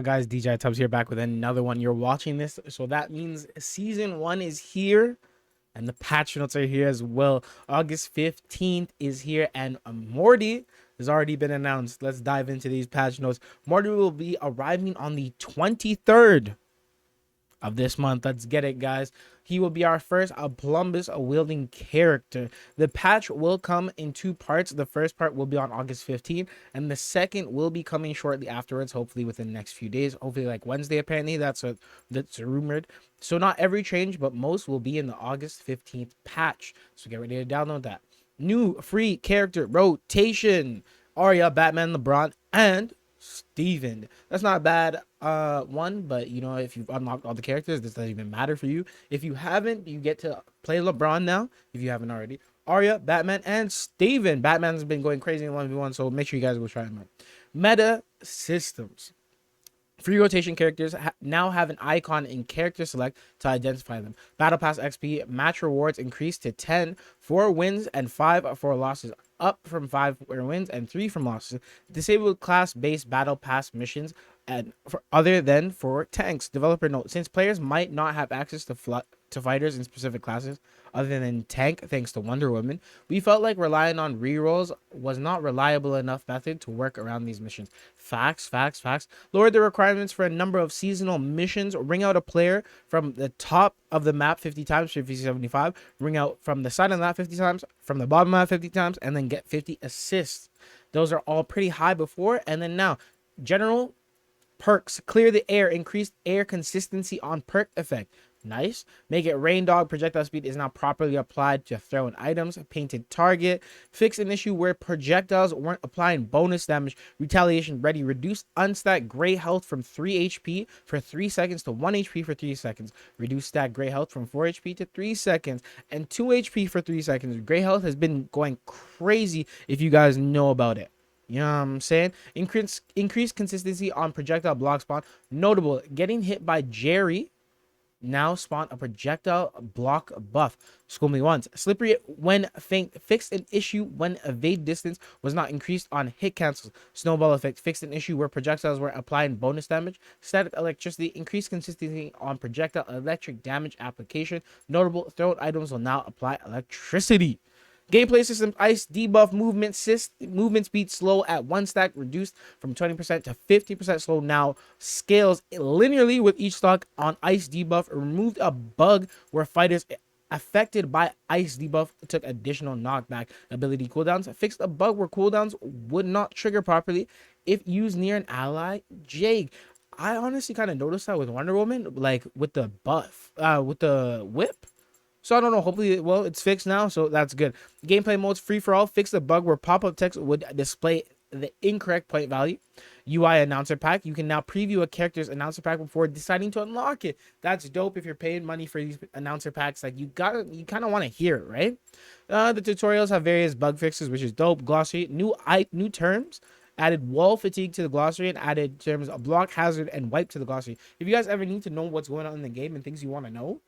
Guys, DJ iTubz here, back with another one. You're watching this, so that means season 1 is here, and the patch notes are here as well. August 15th is here, and Morty has already been announced. Let's dive into these patch notes. Morty will be arriving on the 23rd of this month. Let's get it, guys. He will be our first Plumbus wielding character. The patch will come in 2 parts. The first part will be on August 15th, and the second will be coming shortly afterwards, hopefully within the next few days, hopefully like Wednesday. Apparently that's rumored. So not every change, but most will be in the August 15th patch, so get ready to download that. New free character rotation: Arya, Batman, LeBron, and Steven. That's not a bad one, but you know, if you've unlocked all the characters, this doesn't even matter for you. If you haven't, you get to play LeBron now, if you haven't already. Arya, Batman, and Steven. Batman's been going crazy in 1v1, so make sure you guys go try him out. Meta systems. Free rotation characters now have an icon in character select to identify them. Battle Pass XP match rewards increased to 10 for wins and 5 for losses, up from 5 for wins and 3 from losses. Disabled class-based Battle Pass missions and for other than for tanks. Developer note: since players might not have access to fighters in specific classes other than tank, thanks to Wonder Woman, we felt like relying on rerolls was not reliable enough method to work around these missions. Facts. Lower the requirements for a number of seasonal missions. Ring out a player from the top of the map 50 times, 50-75. Ring out from the side of the map 50 times, from the bottom of the map 50 times, and then get 50 assists. Those are all pretty high before, and then now general perks: clear the air, increased air consistency on perk effect. Nice. Make it rain dog. Projectile speed is now properly applied to thrown items. Painted target. Fix an issue where projectiles weren't applying bonus damage. Retaliation ready. Reduce unstacked gray health from 3 HP for 3 seconds to 1 HP for 3 seconds. Reduce stacked gray health from 4 HP to 3 seconds and 2 HP for 3 seconds. Gray health has been going crazy if you guys know about it. You know what I'm saying? Increase consistency on projectile block spawn. Notable: getting hit by Jerry now spawn a projectile block buff. School me once. Slippery when faint. Fixed an issue when evade distance was not increased on hit cancels. Snowball effect. Fixed an issue where projectiles were applying bonus damage. Static electricity. Increased consistency on projectile electric damage application. Notable: thrown items will now apply electricity. Gameplay systems: ice debuff movement speed slow at 1 stack, reduced from 20% to 50% slow. Now scales linearly with each stock on ice debuff. Removed a bug where fighters affected by ice debuff took additional knockback ability cooldowns. Fixed a bug where cooldowns would not trigger properly if used near an ally. Jake, I honestly kind of noticed that with Wonder Woman, like with the buff, with the whip. So I don't know. Hopefully, well, it's fixed now, so that's good. Gameplay modes: free for all. Fix the bug where pop-up text would display the incorrect point value. UI announcer pack: you can now preview a character's announcer pack before deciding to unlock it. That's dope if you're paying money for these announcer packs. Like, you kind of want to hear it, right? The tutorials have various bug fixes, which is dope. Glossary: new terms. Added wall fatigue to the glossary and added terms block, hazard, and wipe to the glossary. If you guys ever need to know what's going on in the game and things you want to know,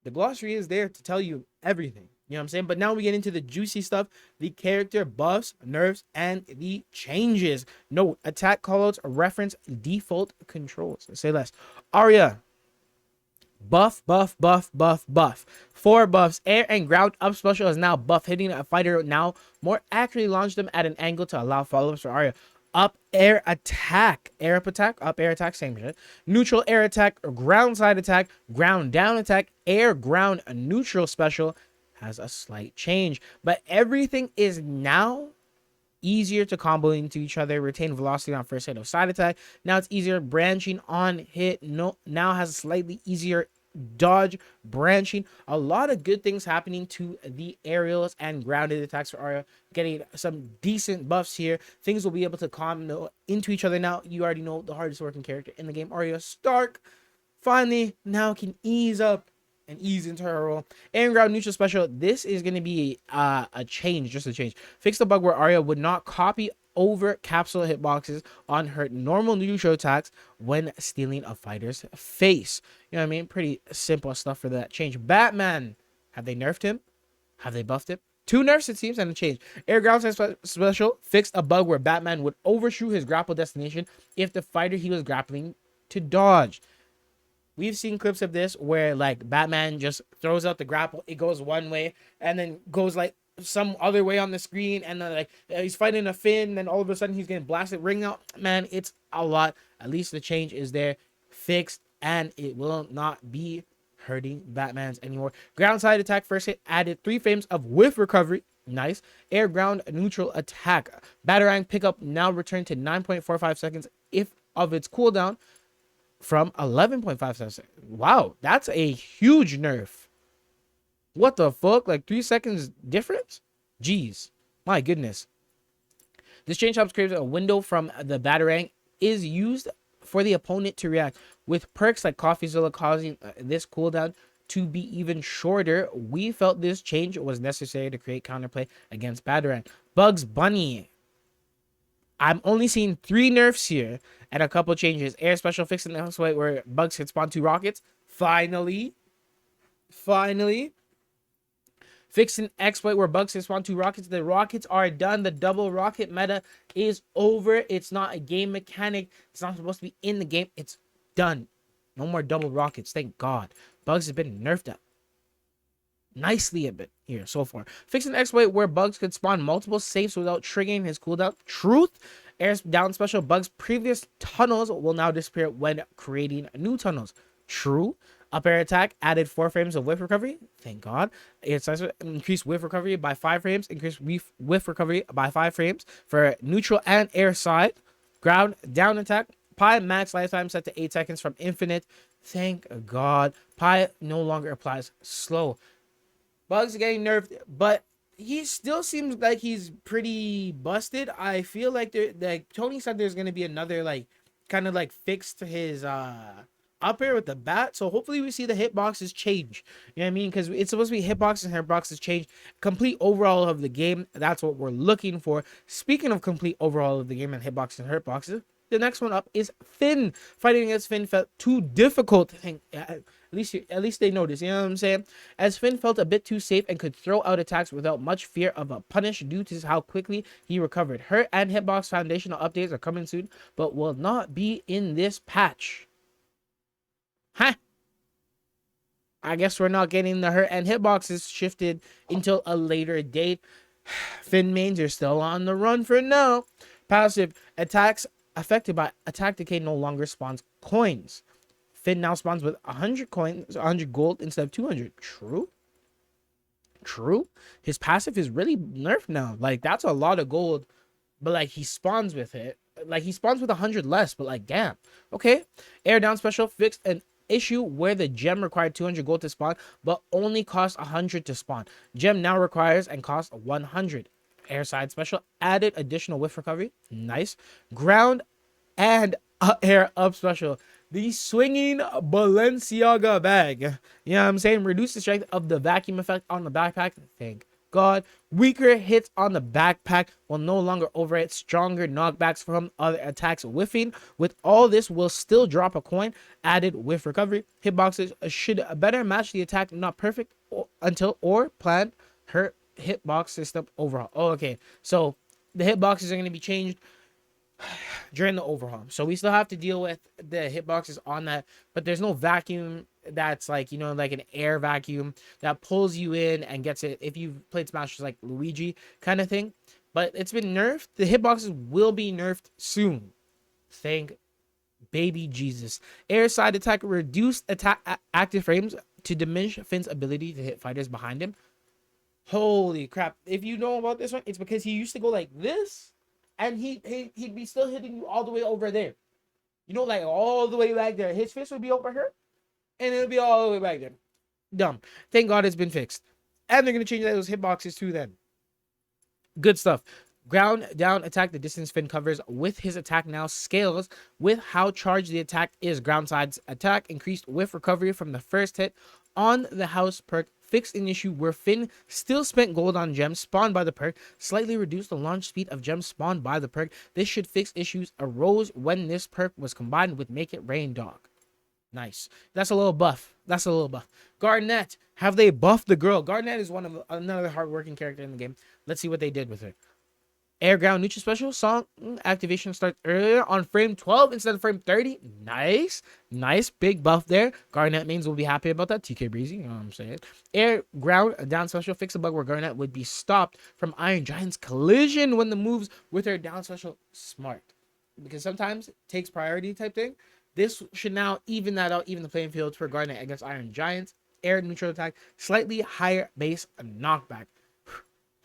the glossary is there to tell you everything. You know what I'm saying? But now we get into the juicy stuff: the character buffs, nerfs, and the changes. Note: attack callouts reference default controls. Say less. Arya: buff. 4 buffs. Air and ground up special is now buff. Hitting a fighter now more accurately launch them at an angle to allow follow-ups for Arya. Up air attack, up air attack, same shit. Neutral air attack, ground side attack, ground down attack, air ground neutral special has a slight change, but everything is now easier to combo into each other. Retain velocity on first hit of side attack. Now it's easier branching on hit. Now has a slightly easier dodge branching. A lot of good things happening to the aerials and grounded attacks for Arya. Getting some decent buffs here. Things will be able to combo into each other now. You already know the hardest working character in the game, Arya Stark, finally now can ease up and ease into her role. Air and ground neutral special. This is going to be a change, just a change. Fix the bug where Arya would not copy over capsule hitboxes on her normal neutral attacks when stealing a fighter's face. You know what I mean? Pretty simple stuff for that change. Batman: have they nerfed him? Have they buffed him? Two nerfs, it seems, and a change. Air ground special fixed a bug where Batman would overshoot his grapple destination if the fighter he was grappling to dodge. We've seen clips of this where like Batman just throws out the grapple, it goes one way and then goes like some other way on the screen, and then like he's fighting a Finn, then all of a sudden he's getting blasted ring out. Man, it's a lot. At least the change is there, fixed, and it will not be hurting Batman's anymore. Ground side attack first hit added 3 frames of whiff recovery. Nice. Air ground neutral attack. Batarang pickup now returned to 9.45 seconds if of its cooldown from 11.5 seconds. Wow, that's a huge nerf. What the fuck? Like 3 seconds difference? Jeez. My goodness. This change helps create a window from the Batarang is used for the opponent to react, with perks like CoffeeZilla causing this cooldown to be even shorter. We felt this change was necessary to create counterplay against Batarang. Bugs Bunny. I'm only seeing 3 nerfs here and a couple changes. Air special fixed in the house way where bugs can spawn 2 rockets. Finally. Fixed an exploit where bugs can spawn 2 rockets. The rockets are done. The double rocket meta is over. It's not a game mechanic. It's not supposed to be in the game. It's done. No more double rockets. Thank God. Bugs have been nerfed up nicely a bit here so far. Fixed an exploit where bugs could spawn multiple safes without triggering his cooldown. Truth. Air down special bugs previous tunnels will now disappear when creating new tunnels. True. Up air attack added 4 frames of whiff recovery. Thank God. It's increased whiff recovery by 5 frames. Increased whiff recovery by 5 frames for neutral and air side. Ground down attack. Pi max lifetime set to 8 seconds from infinite. Thank God. Pi no longer applies slow. Bugs are getting nerfed, but he still seems like he's pretty busted. I feel like Tony said there's gonna be another like kind of like fix to his up air with the bat, so hopefully we see the hitboxes change. You know what I mean? Because it's supposed to be hitboxes and hitboxes change. Complete overall of the game, that's what we're looking for. Speaking of complete overall of the game and hitboxes and hitboxes, the next one up is Finn. Fighting against Finn felt too difficult. At least they noticed, you know what I'm saying? As Finn felt a bit too safe and could throw out attacks without much fear of a punish due to how quickly he recovered. Hurt and hitbox foundational updates are coming soon, but will not be in this patch. Huh? I guess we're not getting the hurt and hitboxes shifted until a later date. Finn mains are still on the run for now. Passive attacks affected by attack decay no longer spawns coins. Finn now spawns with 100 coins, 100 gold instead of 200. True. His passive is really nerfed now. Like, that's a lot of gold, but like he spawns with it. Like, he spawns with 100 less, but like, damn. Okay. Air down special fixed an issue where the gem required 200 gold to spawn, but only cost 100 to spawn. Gem now requires and costs 100. Air side special added additional whiff recovery. Nice. Ground and air up special. The swinging Balenciaga bag. You know what I'm saying? Reduce the strength of the vacuum effect on the backpack. Thank God. Weaker hits on the backpack will no longer overhit stronger knockbacks from other attacks whiffing. With all this, will still drop a coin. Added whiff recovery. Hitboxes should better match the attack, not perfect until or plan her hitbox system overhaul. Oh, okay. So the hitboxes are going to be changed during the overhaul. So we still have to deal with the hitboxes on that, but there's no vacuum that's like, you know, like an air vacuum that pulls you in and gets it if you've played Smash like Luigi kind of thing. But it's been nerfed. The hitboxes will be nerfed soon. Thank baby Jesus. Air side attack reduced attack active frames to diminish Finn's ability to hit fighters behind him. Holy crap. If you know about this one, it's because he used to go like this, and he'd be still hitting you all the way over there. You know, like all the way back there. His fist would be over here, and it'll be all the way back there. Dumb. Thank God it's been fixed. And they're going to change those hitboxes too then. Good stuff. Ground down attack the distance Finn covers with his attack now scales with how charged the attack is. Ground side's attack increased with recovery from the first hit on the house perk. Fixed an issue where Finn still spent gold on gems spawned by the perk. Slightly reduced the launch speed of gems spawned by the perk. This should fix issues arose when this perk was combined with Make It Rain Dog. Nice. That's a little buff. That's a little buff. Garnet. Have they buffed the girl? Garnet is one of another hardworking character in the game. Let's see what they did with her. Air ground neutral special song activation starts earlier on frame 12 instead of frame 30. Nice. Nice. Big buff there. Garnet mains will be happy about that. TK Breezy. You know what I'm saying? Air ground down special fix a bug where Garnet would be stopped from Iron Giant's collision when the moves with her down special. Smart. Because sometimes it takes priority type thing. This should now even that out, even the playing field for Garnet against Iron Giants. Air neutral attack, slightly higher base knockback.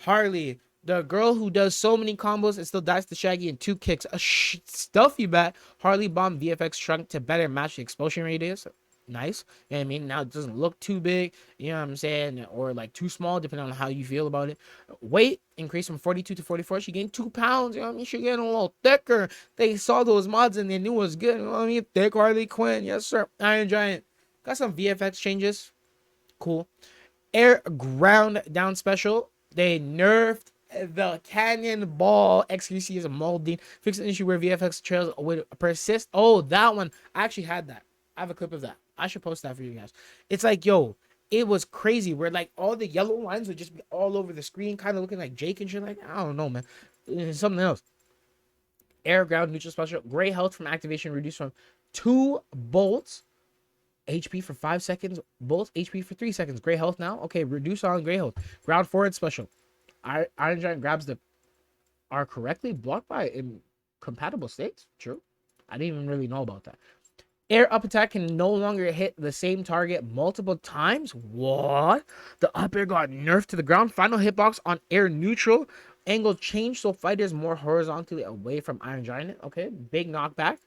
Harley, the girl who does so many combos and still dies to Shaggy in 2 kicks. A stuffy bat. Harley bomb VFX shrunk to better match the explosion radius. Nice. You know what I mean? Now it doesn't look too big. You know what I'm saying? Or like too small, depending on how you feel about it. Weight increased from 42 to 44. She gained 2 pounds. You know what I mean? She getting a little thicker. They saw those mods and they knew it was good. You know what I mean? Thick Harley Quinn. Yes, sir. Iron Giant. Got some VFX changes. Cool. Air ground down special. They nerfed the cannonball XQC is a molding. Fix an issue where VFX trails would persist. Oh, that one. I actually had that. I have a clip of that. I should post that for you guys. It's like, yo, it was crazy where like all the yellow lines would just be all over the screen, kind of looking like Jake and shit. Like, I don't know, man. It's something else. Air ground neutral special. Gray health from activation reduced from 2 bolts. HP for 5 seconds. Bolts HP for 3 seconds. Gray health now. Okay, reduce on gray health. Ground forward special. Iron Giant grabs the are correctly blocked by incompatible states. True. I didn't even really know about that. Air up attack can no longer hit the same target multiple times. What? The up air got nerfed to the ground. Final hitbox on air neutral. Angle changed so fighters more horizontally away from Iron Giant. Okay. Big knockback.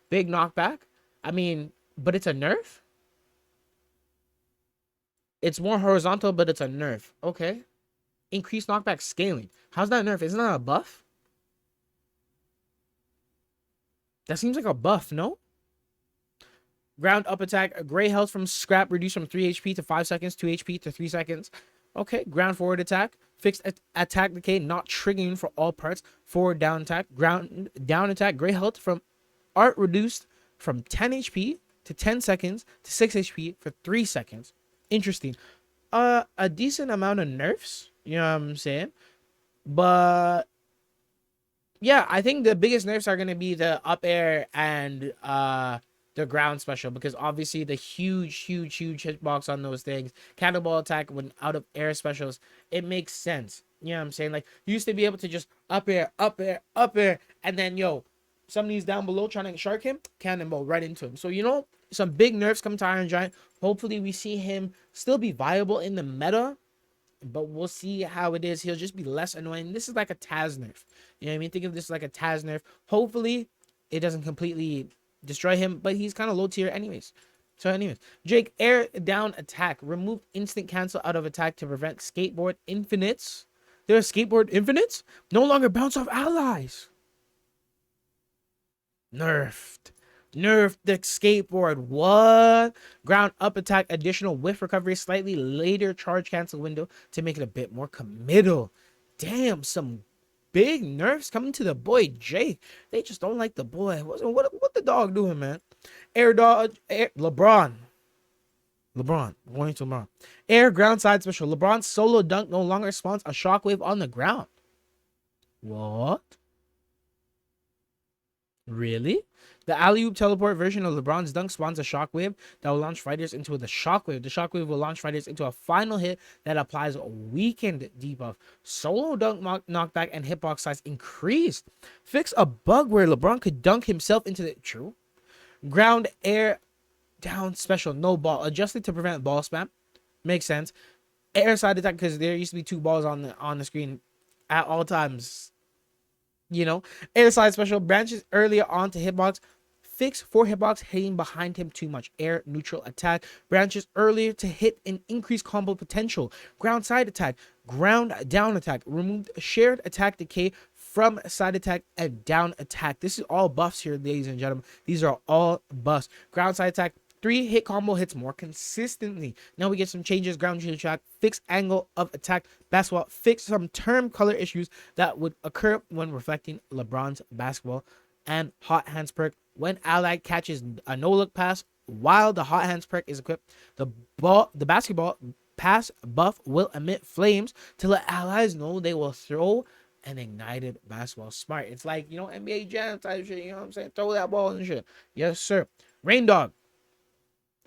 Big knockback. I mean, but it's a nerf? It's more horizontal, but it's a nerf. Okay. Increased knockback scaling. How's that nerf? Isn't that a buff? That seems like a buff, no? Ground up attack. Gray health from scrap reduced from 3 HP to 5 seconds, 2 HP to 3 seconds. Okay. Ground forward attack. Fixed attack decay, not triggering for all parts. Forward down attack. Ground down attack. Gray health from art reduced from 10 HP to 10 seconds to 6 HP for 3 seconds. Interesting. A decent amount of nerfs. You know what I'm saying? But yeah, I think the biggest nerfs are gonna be the up air and the ground special, because obviously the huge hitbox on those things, cannonball attack when out of air specials, it makes sense. You know what I'm saying? Like, you used to be able to just up air, and then yo, somebody's down below trying to shark him, cannonball right into him. So you know, some big nerfs come to Iron Giant. Hopefully we see him still be viable in the meta, but we'll see how it is. He'll just be less annoying. This is like a Taz nerf. You know what I mean? Think of this like a Taz nerf. Hopefully it doesn't completely destroy him, but he's kind of low tier anyways. So anyways, Jake, air down attack. Remove instant cancel out of attack to prevent skateboard infinites. There are skateboard infinites? No longer bounce off allies. Nerfed. Nerfed the skateboard. What? Ground up attack. Additional whiff recovery. Slightly later charge cancel window to make it a bit more committal. Damn, some big nerfs coming to the boy Jake. They just don't like the boy. What the dog doing, man? Air dodge. LeBron. Going to LeBron. Air ground side special. LeBron's solo dunk no longer spawns a shockwave on the ground. What? Really? The alley-oop teleport version of LeBron's dunk spawns a shockwave that will launch fighters into the shockwave. The shockwave will launch fighters into a final hit that applies a weakened debuff. Solo dunk knockback and hitbox size increased. Fix a bug where LeBron could dunk himself into the... True. Ground air down special. No ball. Adjusted to prevent ball spam. Makes sense. Air side attack, because there used to be 2 balls on the screen at all times. You know, air side special branches earlier on to hitbox. Fix 4 hitbox hitting behind him too much. Air neutral attack branches earlier to hit and increase combo potential. Ground side attack, ground down attack. Removed shared attack decay from side attack and down attack. This is all buffs here, ladies and gentlemen. These are all buffs. Ground side attack. 3 hit combo hits more consistently. Now we get some changes. Ground neutral attack, fix angle of attack, basketball, fix some term color issues that would occur when reflecting LeBron's basketball, and hot hands perk when ally catches a no look pass while the hot hands perk is equipped, the basketball pass buff will emit flames to let allies know they will throw an ignited basketball. Smart. It's like, you know, NBA Jam type shit. You know what I'm saying? Throw that ball and shit. Yes, sir. Rain Dog.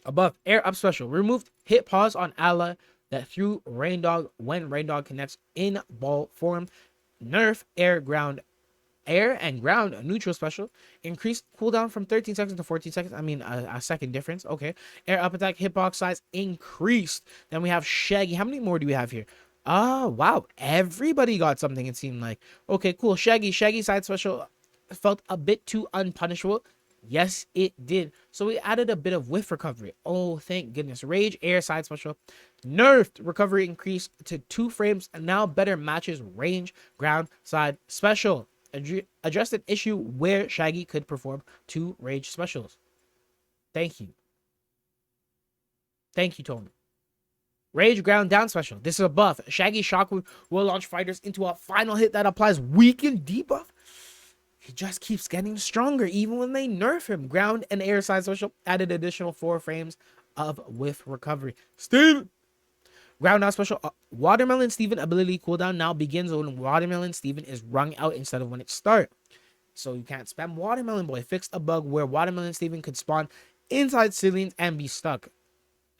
Above, air up special. Removed hit pause on ally that threw Rain Dog when Rain Dog connects in ball form. Nerf air and ground neutral special. Increased cooldown from 13 seconds to 14 seconds. I mean, a second difference. Okay. Air up attack hitbox size increased. Then we have Shaggy. How many more do we have here? Wow. Everybody got something, it seemed like. Okay, cool. Shaggy side special felt a bit too unpunishable. Yes, it did. So we added a bit of whiff recovery. Oh, thank goodness. Rage air side special. Nerfed recovery increased to 2 frames and now better matches range ground side special. Addressed an issue where Shaggy could perform 2 rage specials. Thank you. Thank you, Tony. Rage ground down special. This is a buff. Shaggy Shockwave will launch fighters into a final hit that applies weakened debuff. He just keeps getting stronger even when they nerf him. Ground and air side special added additional 4 frames of whiff recovery. Steven! Ground down special. Watermelon Steven ability cooldown now begins when Watermelon Steven is rung out instead of when it starts. So you can't spam Watermelon Boy. Fixed a bug where Watermelon Steven could spawn inside ceilings and be stuck.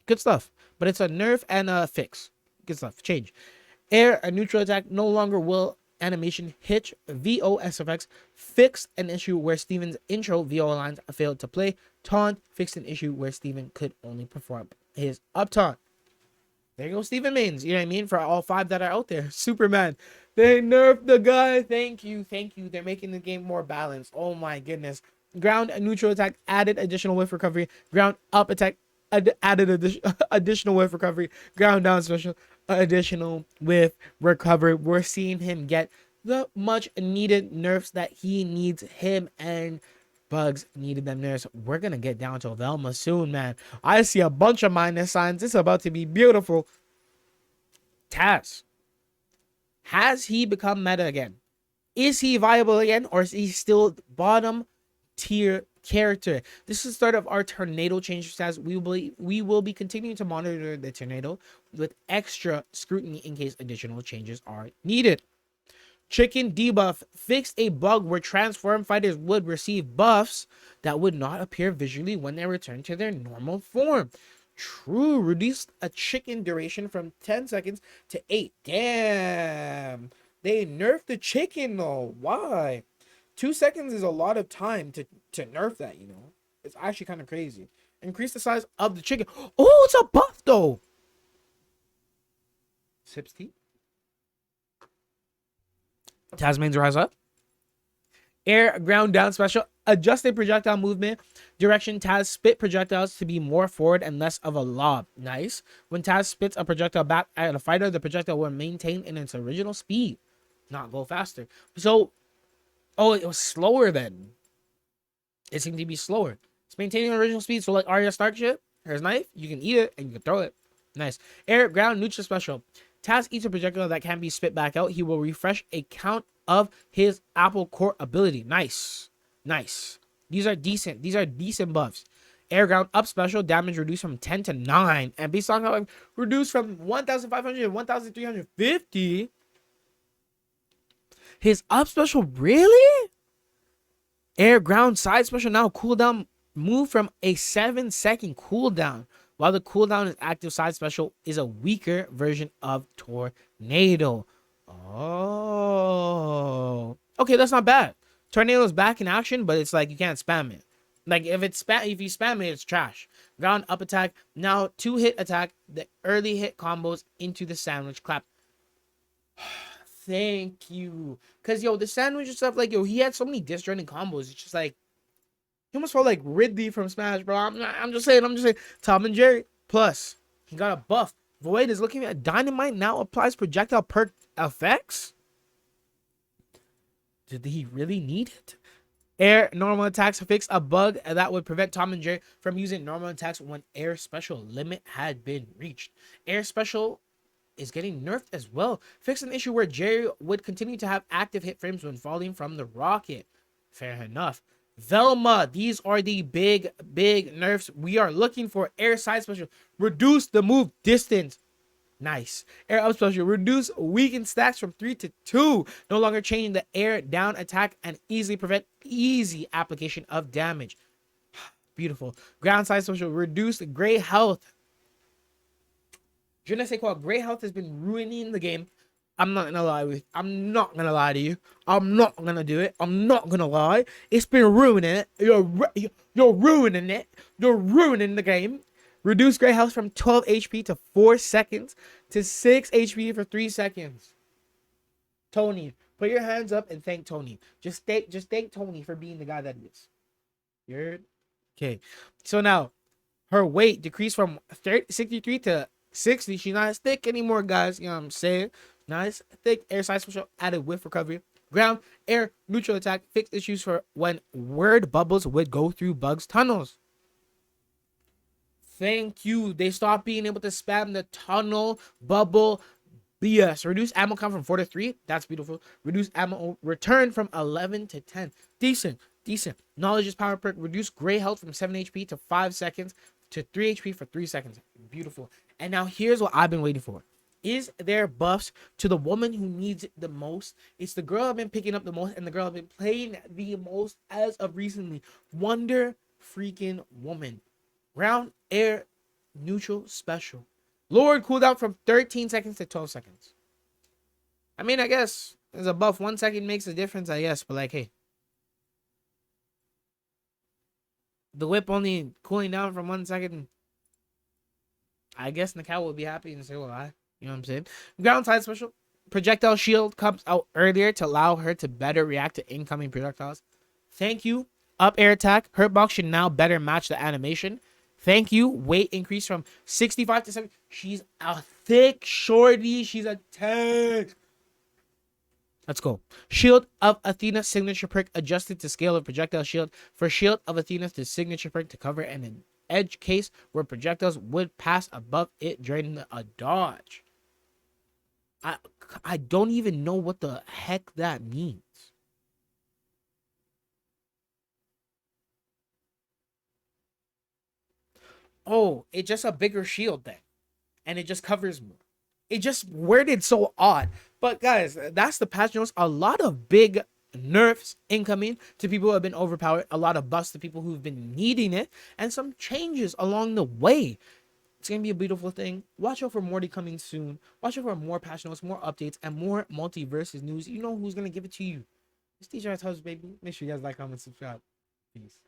Good stuff. But it's a nerf and a fix. Good stuff. Change. Air, a neutral attack, no longer will animation hitch. VOSFX fixed an issue where Steven's intro VO lines failed to play. Taunt fixed an issue where Steven could only perform his up taunt. There you go, Steven mains. You know what I mean? For all 5 that are out there. Superman. They nerfed the guy. Thank you. Thank you. They're making the game more balanced. Oh my goodness. Ground and neutral attack added additional whiff recovery. Ground up attack added additional whiff recovery. Ground down special additional whiff recovery. We're seeing him get the much needed nerfs that he needs. Him and Bugs needed them nerfs. We're gonna get down to Velma soon, man. I see a bunch of minus signs. It's about to be beautiful. Taz. Has he become meta again? Is he viable again, or is he still bottom tier character? This is the start of our tornado change stats. We will be continuing to monitor the tornado with extra scrutiny in case additional changes are needed. Chicken debuff fixed a bug where transform fighters would receive buffs that would not appear visually when they return to their normal form. True, reduced a chicken duration from 10 seconds to 8. Damn, they nerfed the chicken though. Why? 2 seconds is a lot of time to nerf that, you know. It's actually kind of crazy. Increase the size of the chicken. Oh, it's a buff though. Sips tea. Tasman's rise up. Air ground down special. Adjusted projectile movement direction. Taz spit projectiles to be more forward and less of a lob. Nice. When Taz spits a projectile back at a fighter, the projectile will maintain in its original speed, not go faster. So, oh, it was slower then. It seemed to be slower. It's maintaining original speed. So like Arya Stark shit. Here's knife. You can eat it and you can throw it. Nice. Air ground neutral special. Taz eats a projectile that can be spit back out. He will refresh a count of his apple core ability. Nice. Nice. These are decent. These are decent buffs. Air ground up special. Damage reduced from 10 to 9. And beast song reduced from 1,500 to 1,350. His up special, really? Air ground side special now cooldown move from a 7-second cooldown. While the cooldown is active, side special is a weaker version of Tornado. Oh. Okay, that's not bad. Tornado's back in action, but it's like you can't spam it. Like if you spam it, it's trash. Ground up attack. Now 2-hit attack. The early hit combos into the sandwich clap. Thank you. Cause yo, the sandwich and stuff, like yo, he had so many disjointed combos. It's just like he almost felt like Ridley from Smash, bro. I'm just saying. Tom and Jerry. Plus, he got a buff. Void is looking at Dynamite now applies projectile perk effects. Did he really need it? Air normal attacks fix a bug that would prevent Tom and Jerry from using normal attacks when air special limit had been reached. Air special is getting nerfed as well. Fix an issue where Jerry would continue to have active hit frames when falling from the rocket. Fair enough. Velma, these are the big nerfs. We are looking for air side special. Reduce the move distance. Nice. Air up special. Reduce weakened stacks from 3 to 2. No longer changing the air down attack and easily prevent easy application of damage. Beautiful. Ground side special. Reduce gray health. Je ne sais quoi. Gray health has been ruining the game. I'm not gonna lie with. I'm not gonna lie to you. I'm not gonna do it. I'm not gonna lie. It's been ruining it. You're ruining it. You're ruining the game. Reduce gray health from 12 HP to 4 seconds to 6 HP for 3 seconds. Tony, put your hands up and thank Tony. Just thank Tony for being the guy that is. You heard? Okay. So now, her weight decreased from 63 to 60. She's not as thick anymore, guys. You know what I'm saying? Nice, thick air side special, added whiff recovery. Ground, air, neutral attack, fixed issues for when word bubbles would go through bugs tunnels. Thank you. They stopped being able to spam the tunnel bubble BS. Reduce ammo count from 4 to 3. That's beautiful. Reduce ammo return from 11 to 10. Decent. Knowledge is power perk. Reduce gray health from 7 HP to 5 seconds to 3 HP for 3 seconds. Beautiful. And now here's what I've been waiting for. Is there buffs to the woman who needs it the most? It's the girl I've been picking up the most and the girl I've been playing the most as of recently. Wonder freaking Woman. Ground, air, neutral, special. Lowered cooldown from 13 seconds to 12 seconds. I mean, I guess there's a buff. 1 second makes a difference, I guess. But like, hey. The whip only cooling down from 1 second. I guess Nikau will be happy and say, well, you know what I'm saying? Ground side special. Projectile shield comes out earlier to allow her to better react to incoming projectiles. Thank you. Up air attack. Hurt box should now better match the animation. Thank you. Weight increase from 65 to 70. She's a thick shorty. She's a tank. Let's go. Shield of Athena signature perk adjusted to scale of projectile shield. For Shield of Athena, the signature perk to cover an edge case where projectiles would pass above it during a dodge. I don't even know what the heck that means. Oh, it's just a bigger shield then. And it just covers more. It just worded so odd. But guys, that's the patch notes. A lot of big nerfs incoming to people who have been overpowered. A lot of buffs to people who've been needing it. And some changes along the way. It's going to be a beautiful thing. Watch out for Morty coming soon. Watch out for more patch notes, more updates, and more MultiVersus news. You know who's going to give it to you. It's DJ iTubz, baby. Make sure you guys like, comment, subscribe. Peace.